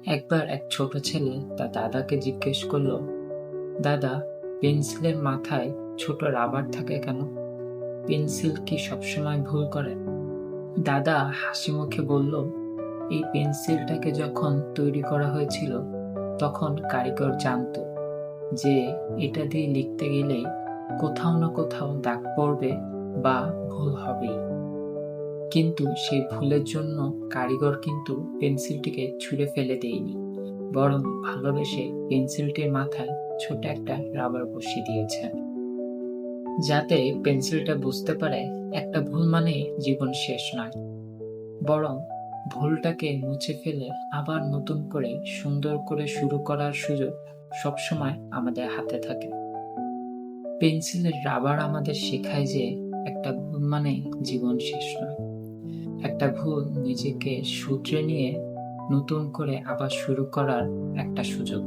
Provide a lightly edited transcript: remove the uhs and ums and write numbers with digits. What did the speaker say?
একবার এক ছোট ছেলে তার দাদাকে জিজ্ঞেস করলো, দাদা, পেন্সিলের মাথায় ছোট রাবার থাকে কেন? পেন্সিল কি সবসময় ভুল করে? দাদা হাসি মুখে বলল, এই পেন্সিলটাকে যখন তৈরি করা হয়েছিল তখন কারিগর জানতো যে এটা দিয়ে লিখতে গেলেই কোথাও না কোথাও দাগ পড়বে বা ভুল হবেই। কিন্তু সেই ভুলের জন্য কারিগর কিন্তু পেন্সিলটিকে ছুঁড়ে ফেলে দেয়নি, বরং ভালোবেসে পেন্সিলটির মাথায় ছোট একটা রাবার বসিয়ে দিয়েছে, যাতে পেন্সিলটা বুঝতে পারে একটা ভুল মানেই জীবন শেষ নয়, বরং ভুলটাকে মুছে ফেলে আবার নতুন করে সুন্দর করে শুরু করার সুযোগ সবসময় আমাদের হাতে থাকে। পেন্সিলের রাবার আমাদের শেখায় যে একটা ভুল মানেই জীবন শেষ নয়, একটা ভুল নিজেকে শুধরে নিয়ে নতুন করে আবার শুরু করার একটা সুযোগ।